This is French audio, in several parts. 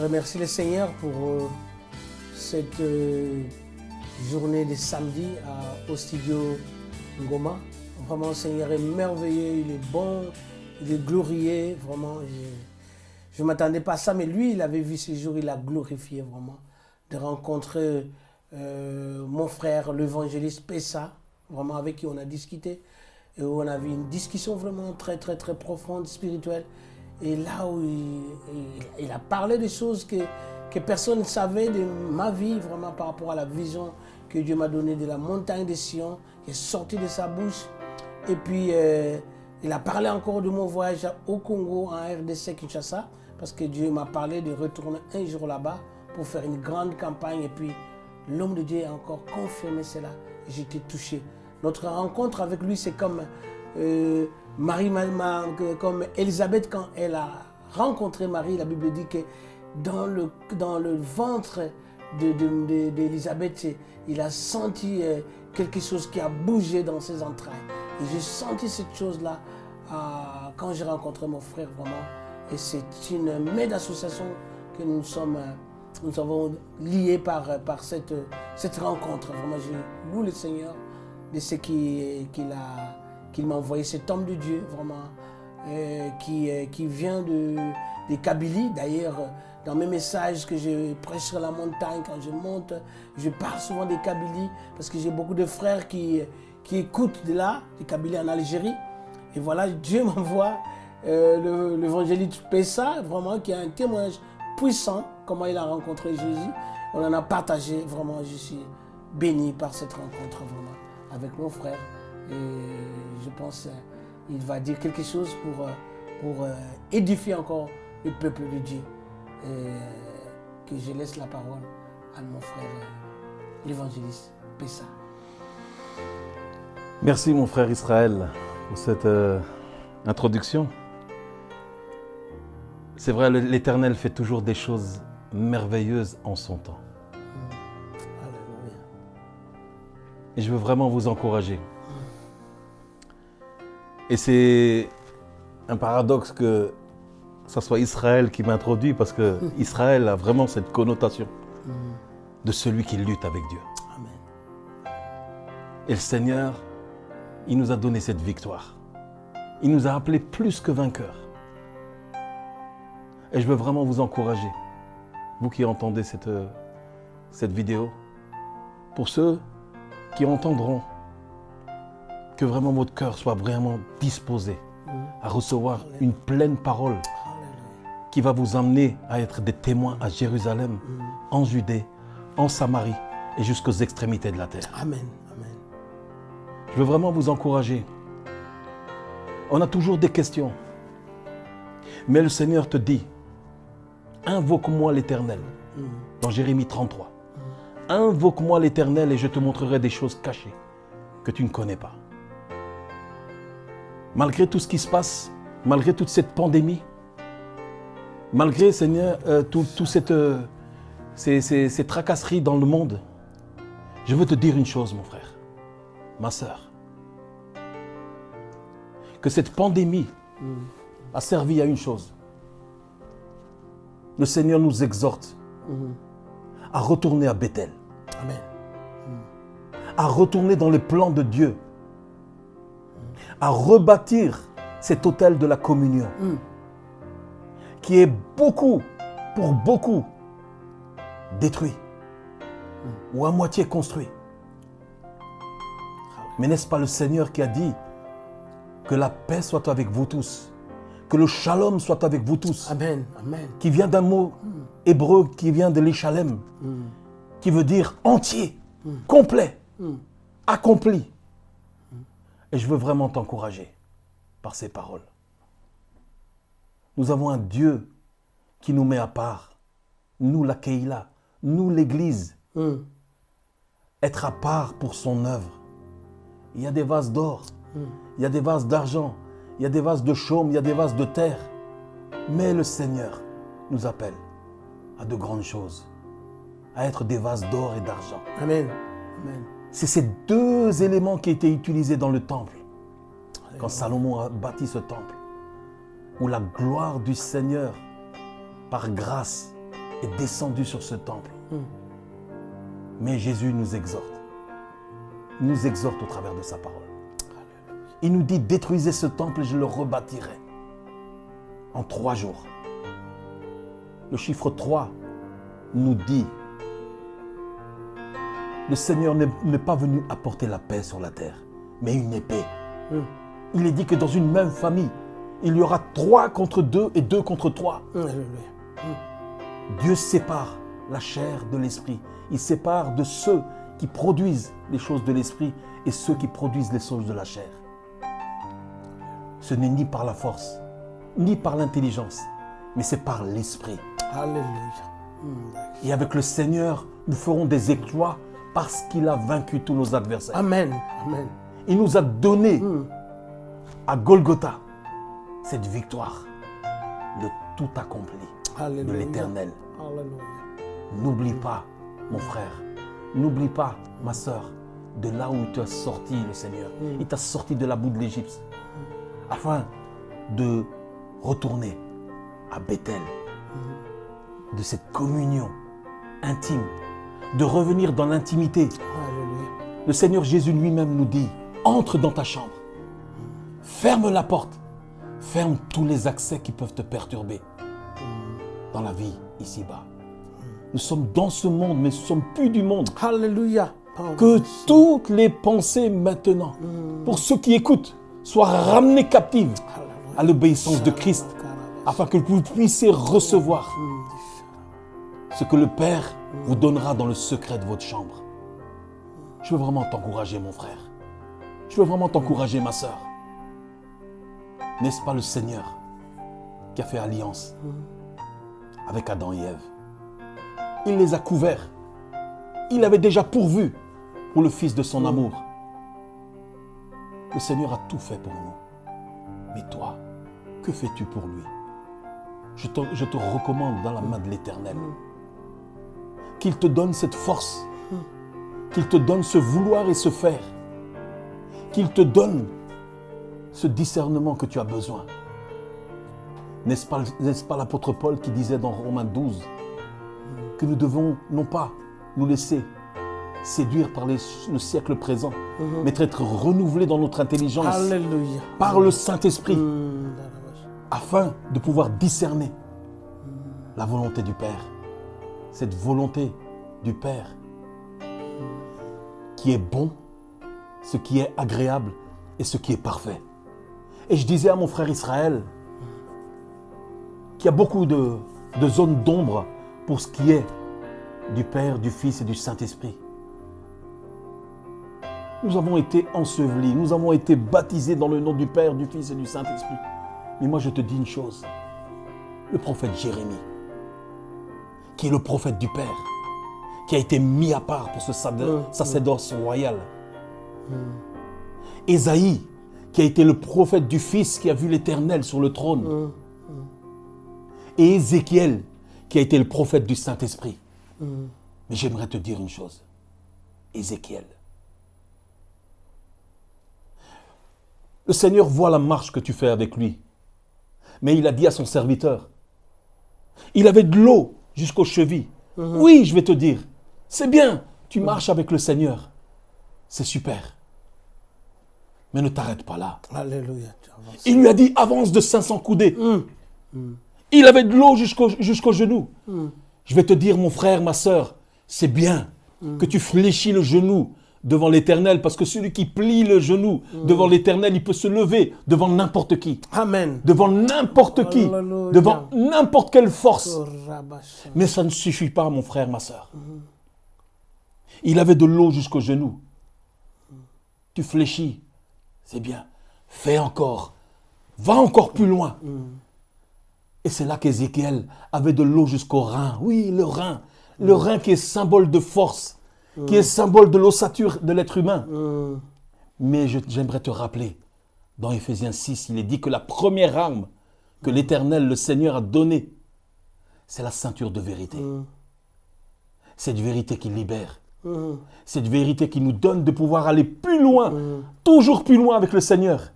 remercie le Seigneur pour cette journée de samedi au studio Ngoma. Vraiment, le Seigneur est merveilleux, il est bon, il est glorieux. Vraiment, je ne m'attendais pas à ça, mais lui, il avait vu ces jours, il a glorifié vraiment. De rencontrer mon frère, l'évangéliste Pessa, vraiment avec qui on a discuté. Et où on avait une discussion vraiment très profonde, spirituelle. Et là où il a parlé des choses que personne ne savait de ma vie, vraiment par rapport à la vision que Dieu m'a donnée de la montagne de Sion, qui est sortie de sa bouche. Et puis, il a parlé encore de mon voyage au Congo, en RDC Kinshasa, parce que Dieu m'a parlé de retourner un jour là-bas pour faire une grande campagne. Et puis, l'homme de Dieu a encore confirmé cela. J'étais touché. Notre rencontre avec lui, c'est comme comme Élisabeth, quand elle a rencontré Marie, la Bible dit que dans le ventre d'Élisabeth, il a senti quelque chose qui a bougé dans ses entrailles. Et j'ai senti cette chose-là quand j'ai rencontré mon frère, vraiment. Et c'est une main d'association que nous avons lié par cette rencontre. Vraiment, je loue le Seigneur de ce qu'il m'a envoyé, cet homme de Dieu, vraiment, qui vient de Kabylie. D'ailleurs, dans mes messages que je prêche sur la montagne, quand je monte, je parle souvent de Kabylie, parce que j'ai beaucoup de frères qui écoutent de là, de Kabylie en Algérie. Et voilà, Dieu m'envoie l'évangéliste Pessa, vraiment, qui a un témoignage puissant, comment il a rencontré Jésus. On en a partagé, vraiment, je suis béni par cette rencontre, vraiment, avec mon frère. Et je pense qu'il va dire quelque chose pour édifier encore le peuple de Dieu. Et que je laisse la parole à mon frère, l'évangéliste Pessa. Merci mon frère Israël pour cette introduction. C'est vrai, l'Éternel fait toujours des choses merveilleuses en son temps. Alléluia. Et je veux vraiment vous encourager. Et c'est un paradoxe que ce soit Israël qui m'introduit, parce que Israël a vraiment cette connotation de celui qui lutte avec Dieu. Amen. Et le Seigneur, il nous a donné cette victoire. Il nous a appelés plus que vainqueurs. Et je veux vraiment vous encourager, vous qui entendez cette vidéo, pour ceux qui entendront, que vraiment votre cœur soit vraiment disposé à recevoir une pleine parole qui va vous amener à être des témoins à Jérusalem, en Judée, en Samarie et jusqu'aux extrémités de la terre. Amen. Amen. Je veux vraiment vous encourager. On a toujours des questions. Mais le Seigneur te dit, invoque-moi l'Éternel, dans Jérémie 33. Invoque-moi l'Éternel et je te montrerai des choses cachées que tu ne connais pas. Malgré tout ce qui se passe, malgré toute cette pandémie, malgré, Seigneur, ces tracasseries dans le monde, je veux te dire une chose, mon frère, ma sœur, que cette pandémie a servi à une chose. Le Seigneur nous exhorte à retourner à Bethel, Amen. à retourner dans les plans de Dieu, à rebâtir cet autel de la communion, qui est pour beaucoup, détruit ou à moitié construit. Mais n'est-ce pas le Seigneur qui a dit que la paix soit avec vous tous, que le shalom soit avec vous tous, Amen. Amen. qui vient d'un mot hébreu qui vient de l'échalem, qui veut dire entier, complet, accompli. Et je veux vraiment t'encourager par ces paroles. Nous avons un Dieu qui nous met à part, nous la Keïla, nous l'Église, être à part pour son œuvre. Il y a des vases d'or, il y a des vases d'argent, il y a des vases de chaume, il y a des vases de terre. Mais le Seigneur nous appelle à de grandes choses, à être des vases d'or et d'argent. Amen. Amen. C'est ces deux éléments qui étaient utilisés dans le temple. Quand Salomon a bâti ce temple, où la gloire du Seigneur, par grâce, est descendu sur ce temple. Mais Jésus nous exhorte. Il nous exhorte au travers de sa parole. Il nous dit, détruisez ce temple et je le rebâtirai en 3 jours. Le chiffre 3 nous dit, le Seigneur n'est pas venu apporter la paix sur la terre, mais une épée. Il est dit que dans une même famille, il y aura 3 contre 2 et 2 contre 3. Dieu sépare la chair de l'esprit. Il sépare de ceux qui produisent les choses de l'esprit et ceux qui produisent les choses de la chair. Ce n'est ni par la force, ni par l'intelligence, mais c'est par l'esprit. Alléluia. Et avec le Seigneur, nous ferons des exploits parce qu'il a vaincu tous nos adversaires. Amen. Amen. Il nous a donné à Golgotha cette victoire, le tout accompli de l'Éternel. N'oublie pas, mon frère, n'oublie pas, ma sœur, de là où tu as sorti le Seigneur. Il t'a sorti de la boue de l'Égypte afin de retourner à Bethel, de cette communion intime, de revenir dans l'intimité. Le Seigneur Jésus lui-même nous dit, entre dans ta chambre, ferme la porte, ferme tous les accès qui peuvent te perturber dans la vie ici-bas. Nous sommes dans ce monde, mais nous ne sommes plus du monde. Alléluia. Que toutes les pensées maintenant, pour ceux qui écoutent, soient ramenées captives à l'obéissance de Christ, afin que vous puissiez recevoir ce que le Père vous donnera dans le secret de votre chambre. Je veux vraiment t'encourager, mon frère. Je veux vraiment t'encourager, ma sœur. N'est-ce pas le Seigneur qui a fait alliance avec Adam et Ève? Il les a couverts. Il avait déjà pourvu pour le Fils de son amour. Le Seigneur a tout fait pour nous. Mais toi, que fais-tu pour lui? Je te recommande dans la main de l'Éternel. Qu'il te donne cette force. Qu'il te donne ce vouloir et ce faire. Qu'il te donne ce discernement que tu as besoin. N'est-ce pas l'apôtre Paul qui disait dans Romains 12 que nous devons non pas nous laisser séduire par le siècle présent, mais être renouvelés dans notre intelligence. Alléluia. Par le Saint-Esprit, afin de pouvoir discerner la volonté du Père. Cette volonté du Père qui est bon, ce qui est agréable et ce qui est parfait. Et je disais à mon frère Israël qu'il y a beaucoup de zones d'ombre pour ce qui est du Père, du Fils et du Saint-Esprit. Nous avons été ensevelis, nous avons été baptisés dans le nom du Père, du Fils et du Saint-Esprit. Mais moi je te dis une chose, le prophète Jérémie, qui est le prophète du Père, qui a été mis à part pour ce sacerdoce royal. Ésaïe, qui a été le prophète du Fils, qui a vu l'Éternel sur le trône. Et Ézéchiel, qui a été le prophète du Saint-Esprit. Mais j'aimerais te dire une chose. Ézéchiel. Le Seigneur voit la marche que tu fais avec lui. Mais il a dit à son serviteur, il avait de l'eau jusqu'aux chevilles. Oui, je vais te dire, c'est bien, tu marches avec le Seigneur. C'est super. Mais ne t'arrête pas là. Alléluia. Il lui a dit, avance de 500 coudées. Il avait de l'eau jusqu'aux genoux. Je vais te dire, mon frère, ma sœur, c'est bien que tu fléchis le genou devant l'Éternel, parce que celui qui plie le genou devant l'Éternel, il peut se lever devant n'importe qui. Amen. Devant n'importe qui. Alléluia. Devant n'importe quelle force. Mais ça ne suffit pas, mon frère, ma sœur. Il avait de l'eau jusqu'aux genoux. Tu fléchis, c'est bien. Fais encore. Va encore plus loin. Et c'est là qu'Ézéchiel avait de l'eau jusqu'au rein. Oui, le rein. Le rein qui est symbole de force, qui est symbole de l'ossature de l'être humain. Mais j'aimerais te rappeler, dans Éphésiens 6, il est dit que la première arme que l'Éternel, le Seigneur, a donnée, c'est la ceinture de vérité. Cette vérité qui libère. Cette vérité qui nous donne de pouvoir aller plus loin, toujours plus loin avec le Seigneur.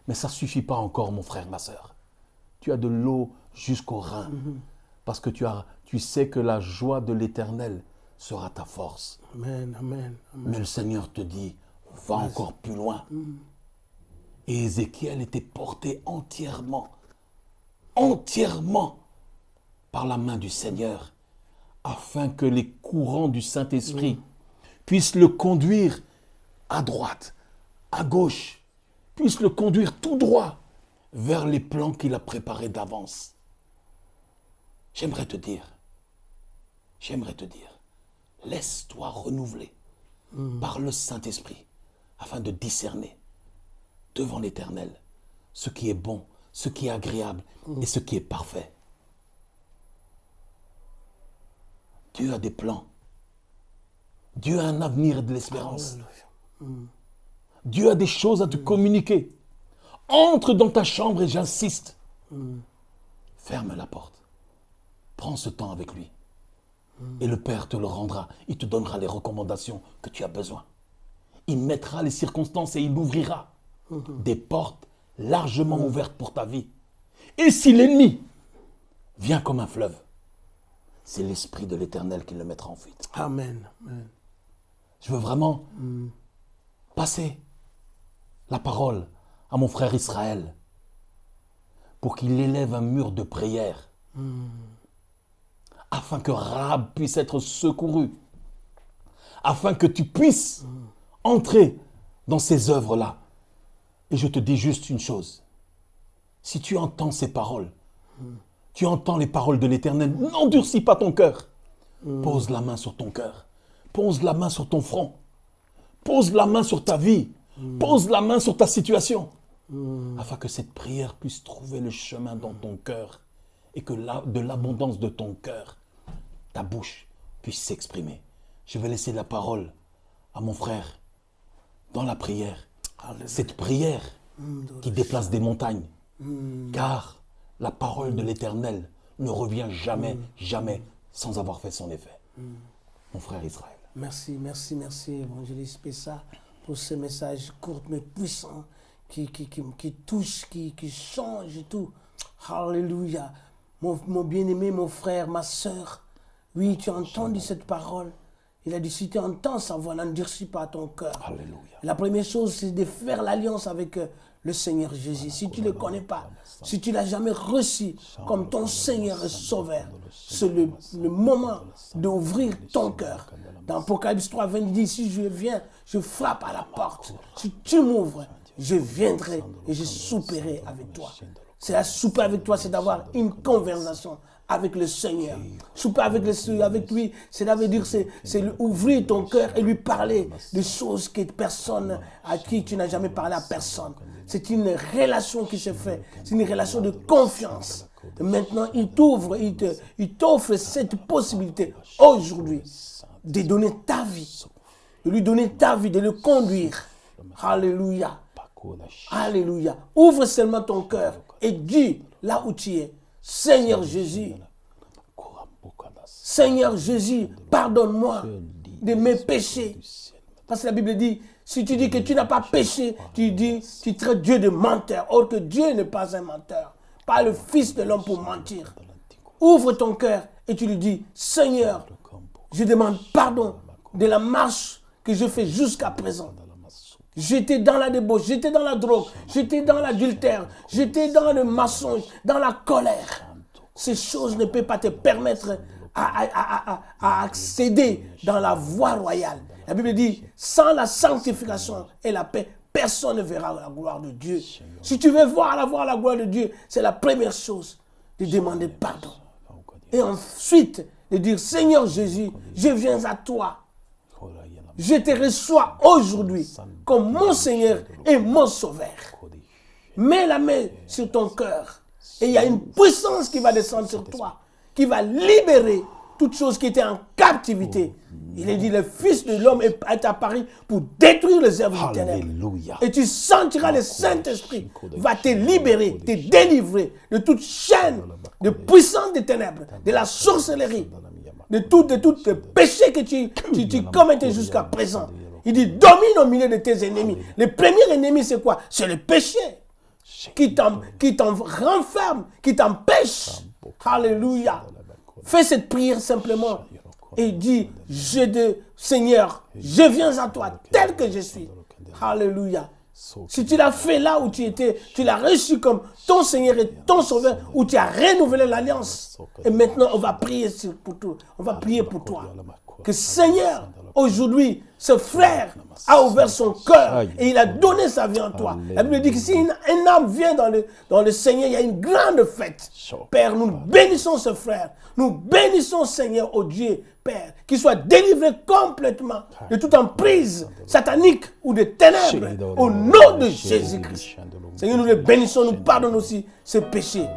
Mais ça ne suffit pas encore, mon frère, ma sœur. Tu as de l'eau jusqu'au rein, parce que tu as tu sais que la joie de l'Éternel sera ta force. Amen, amen, amen. Mais le Seigneur te dit, va encore plus loin. Et Ézéchiel était porté entièrement par la main du Seigneur, afin que les courants du Saint-Esprit puissent le conduire à droite, à gauche, puissent le conduire tout droit vers les plans qu'il a préparés d'avance. J'aimerais te dire, laisse-toi renouveler par le Saint-Esprit afin de discerner devant l'Éternel ce qui est bon, ce qui est agréable et ce qui est parfait. Dieu a des plans. Dieu a un avenir et de l'espérance. Dieu a des choses à te communiquer. Entre dans ta chambre et j'insiste. Ferme la porte. Prends ce temps avec lui. Et le Père te le rendra. Il te donnera les recommandations que tu as besoin. Il mettra les circonstances et il ouvrira des portes largement ouvertes pour ta vie. Et si l'ennemi vient comme un fleuve, c'est l'Esprit de l'Éternel qui le mettra en fuite. Amen. Amen. Je veux vraiment passer la parole à mon frère Israël pour qu'il élève un mur de prière afin que Rahab puisse être secouru, afin que tu puisses entrer dans ces œuvres-là. Et je te dis juste une chose, si tu entends ces paroles, tu entends les paroles de l'Éternel, n'endurcis pas ton cœur. Pose la main sur ton cœur, pose la main sur ton front, pose la main sur ta vie, pose la main sur ta situation, afin que cette prière puisse trouver le chemin dans ton cœur et que de l'abondance de ton cœur, ta bouche puisse s'exprimer. Je vais laisser la parole à mon frère dans la prière. Cette prière qui déplace des montagnes, car la parole de l'Éternel ne revient jamais, jamais sans avoir fait son effet. Mon frère Israël. Merci, merci, merci, évangéliste Pessa, pour ce message court mais puissant qui touche, qui change et tout. Alléluia. Mon bien-aimé, mon frère, ma soeur, oui, tu as entendu cette parole. Il a dit, si tu entends sa voix, n'endurcis pas ton cœur. Alléluia. La première chose, c'est de faire l'alliance avec le Seigneur Jésus. Si tu ne le connais pas, si tu ne l'as jamais reçu comme ton Seigneur et Sauveur, c'est le moment d'ouvrir ton cœur. Dans Apocalypse 3, 20, il dit, si je viens, je frappe à la porte. Si tu m'ouvres, je viendrai et je souperai avec toi. C'est la souper avec toi, c'est d'avoir une conversation avec le Seigneur. Souper avec lui, cela veut dire c'est ouvrir ton cœur et lui parler de choses à qui tu n'as jamais parlé à personne. C'est une relation qui se fait, c'est une relation de confiance. Et maintenant, il t'offre cette possibilité aujourd'hui de donner ta vie, de lui donner ta vie, de le conduire. Alléluia. Alléluia. Ouvre seulement ton cœur et dis là où tu es, Seigneur Jésus, Seigneur Jésus, pardonne-moi de mes péchés. Parce que la Bible dit, si tu dis que tu n'as pas péché, tu traites Dieu de menteur. Or que Dieu n'est pas un menteur, pas le Fils de l'homme pour mentir. Ouvre ton cœur et tu lui dis, Seigneur, je demande pardon de la marche que je fais jusqu'à présent. J'étais dans la débauche, j'étais dans la drogue, j'étais dans l'adultère, j'étais dans le mensonge, dans la colère. Ces choses ne peuvent pas te permettre à accéder dans la voie royale. La Bible dit, sans la sanctification et la paix, personne ne verra la gloire de Dieu. Si tu veux voir la gloire de Dieu, c'est la première chose de demander pardon. Et ensuite, de dire, Seigneur Jésus, je viens à toi. Je te reçois aujourd'hui comme mon Seigneur et mon Sauveur. Mets la main sur ton cœur et il y a une puissance qui va descendre sur toi, qui va libérer toute chose qui était en captivité. Il est dit, le Fils de l'homme est apparu pour détruire les œuvres du ténèbre. Et tu sentiras le Saint-Esprit va te libérer, te délivrer de toute chaîne de puissance des ténèbres, de la sorcellerie, de tout péché que tu commettais jusqu'à présent. Il dit, domine au milieu de tes ennemis. Le premier ennemi, c'est quoi? C'est le péché qui t'enferme, qui t'empêche. Alléluia. Fais cette prière simplement et dis, Seigneur, je viens à toi tel que je suis. Alléluia. Si tu l'as fait là où tu étais, tu l'as reçu comme ton Seigneur et ton Sauveur, où tu as renouvelé l'alliance. Et maintenant, on va prier pour toi. On va prier pour toi. Que Seigneur, aujourd'hui, ce frère a ouvert son cœur et il a donné sa vie en toi. La Bible dit que si un âme vient dans le Seigneur, il y a une grande fête. Père, nous bénissons ce frère. Nous bénissons Seigneur, oh Dieu, Père, qu'il soit délivré complètement de toute emprise satanique ou de ténèbres au nom de Jésus-Christ. Seigneur, nous le bénissons, nous pardonnons aussi ses péchés.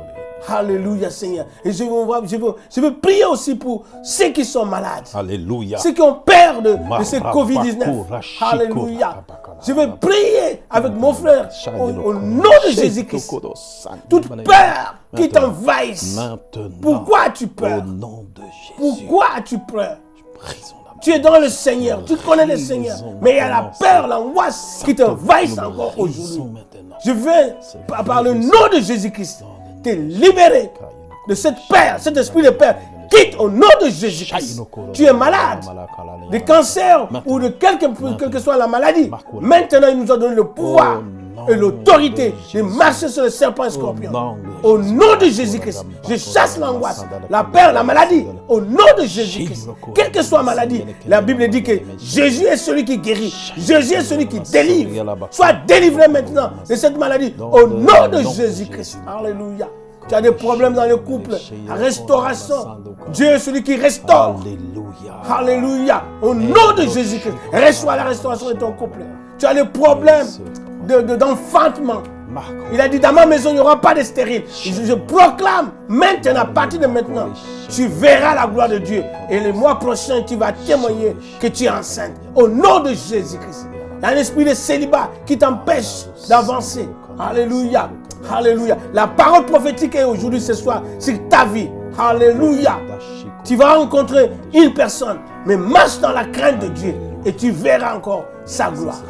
Alléluia, Seigneur. Et je veux prier aussi pour ceux qui sont malades. Alléluia. Ceux qui ont peur de ce Covid-19. Alléluia. Je veux prier avec mon frère au nom de Jésus-Christ. Toute peur qui t'envahisse. Pourquoi tu peurs? Pourquoi tu pleures? Tu es dans le Seigneur, tu connais le Seigneur, mais il y a la peur, l'angoisse qui te envahissent encore aujourd'hui. Je veux, par le nom de Jésus-Christ, te libérer de cette peur, cet esprit de peur. Quitte au nom de Jésus-Christ. Tu es malade de cancer ou de quelle que soit la maladie. Maintenant, il nous a donné le pouvoir et l'autorité de marcher sur le serpent et le scorpion. Au nom de Jésus-Christ, je chasse l'angoisse, la peur, la maladie. Au nom de Jésus-Christ, quelle que soit la maladie, la Bible dit que Jésus est celui qui guérit. Jésus est celui qui délivre. Sois délivré maintenant de cette maladie. Au nom de Jésus-Christ. Alléluia. Tu as des problèmes dans le couple, la restauration. Dieu est celui qui restaure. Alléluia. Au nom de Jésus-Christ, reçois la restauration de ton couple. Tu as des problèmes d'enfantement. Il a dit, dans ma maison, il n'y aura pas de stérile. Je proclame maintenant, à partir de maintenant, tu verras la gloire de Dieu. Et le mois prochain, tu vas témoigner que tu es enceinte. Au nom de Jésus-Christ. Il y a un esprit de célibat qui t'empêche d'avancer. Alléluia. Alléluia. La parole prophétique est aujourd'hui, ce soir, sur ta vie. Alléluia. Tu vas rencontrer une personne, mais marche dans la crainte de Dieu et tu verras encore sa gloire.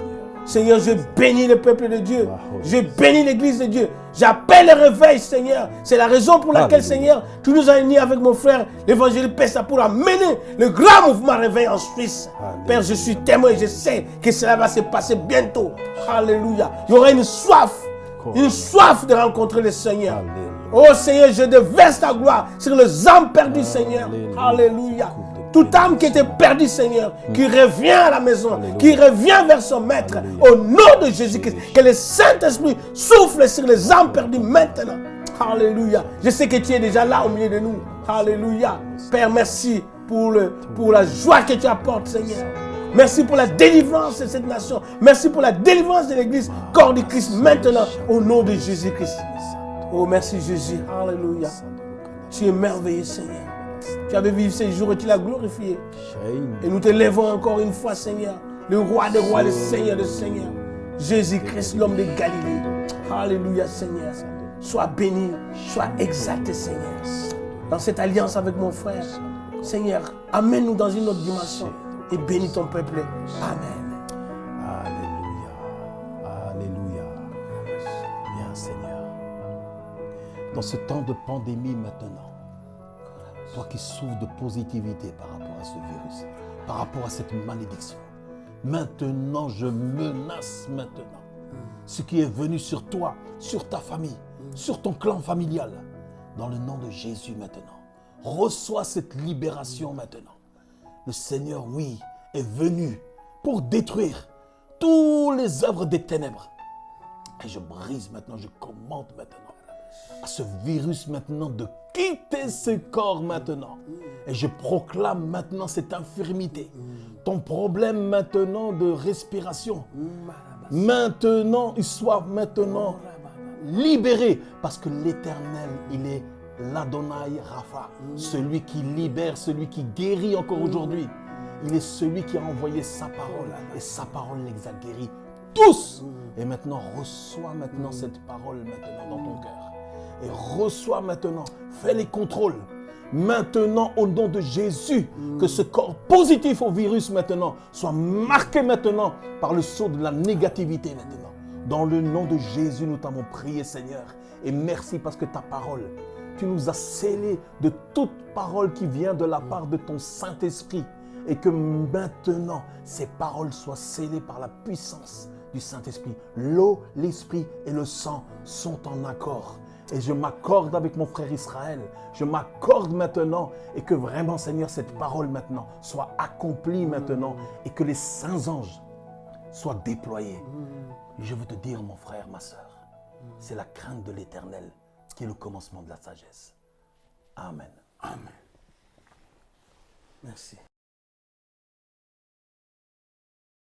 Seigneur, je bénis le peuple de Dieu. Je bénis l'église de Dieu. J'appelle le réveil, Seigneur. C'est la raison pour laquelle, Seigneur, tu nous as unis avec mon frère, l'évangile Pessa, pour amener le grand mouvement réveil en Suisse. Père, je suis témoin, je sais que cela va se passer bientôt. Alléluia. Il y aura une soif de rencontrer le Seigneur. Oh Seigneur, je déverse ta gloire sur les âmes perdues, Seigneur. Alléluia. Toute âme qui était perdue, Seigneur, qui revient à la maison, qui revient vers son maître, au nom de Jésus-Christ, que le Saint-Esprit souffle sur les âmes perdues maintenant. Alléluia. Je sais que tu es déjà là au milieu de nous. Alléluia. Père, merci pour la joie que tu apportes, Seigneur. Merci pour la délivrance de cette nation. Merci pour la délivrance de l'église, corps du Christ, maintenant, au nom de Jésus-Christ. Oh, merci Jésus. Alléluia. Tu es merveilleux, Seigneur. Tu avais vécu ces jours et tu l'as glorifié. Et nous te lèvons encore une fois, Seigneur. Le roi des rois, le Seigneur des seigneurs. Jésus-Christ, l'homme de Galilée. Alléluia, Seigneur. Sois béni, sois exalté, Seigneur. Dans cette alliance avec mon frère, Seigneur, amène-nous dans une autre dimension et bénis ton peuple. Amen. Alléluia. Alléluia. Bien, Seigneur. Dans ce temps de pandémie maintenant, toi qui souffres de positivité par rapport à ce virus, par rapport à cette malédiction, maintenant je menace maintenant ce qui est venu sur toi, sur ta famille, sur ton clan familial, dans le nom de Jésus maintenant. Reçois cette libération maintenant. Le Seigneur, oui, est venu pour détruire toutes les œuvres des ténèbres. Et je brise maintenant, je commande maintenant à ce virus maintenant de quitter ce corps maintenant. Et je proclame maintenant cette infirmité. Ton problème maintenant de respiration. Maintenant, il soit maintenant libéré. Parce que l'Éternel, il est l'Adonai Rapha. Celui qui libère, celui qui guérit encore aujourd'hui. Il est celui qui a envoyé sa parole. Et sa parole les a guéris tous. Et maintenant, reçois maintenant cette parole maintenant dans ton cœur. Et reçois maintenant, fais les contrôles. Maintenant, au nom de Jésus, que ce corps positif au virus maintenant soit marqué maintenant par le sceau de la négativité maintenant. Dans le nom de Jésus, nous t'avons prié, Seigneur. Et merci parce que ta parole tu nous as scellés de toute parole qui vient de la part de ton Saint-Esprit. Et que maintenant, ces paroles soient scellées par la puissance du Saint-Esprit. L'eau, l'Esprit et le sang sont en accord. Et je m'accorde avec mon frère Israël. Je m'accorde maintenant. Et que vraiment, Seigneur, cette parole maintenant soit accomplie maintenant. Et que les saints anges soient déployés. Je veux te dire, mon frère, ma soeur, c'est la crainte de l'Éternel qui est le commencement de la sagesse. Amen. Amen. Merci.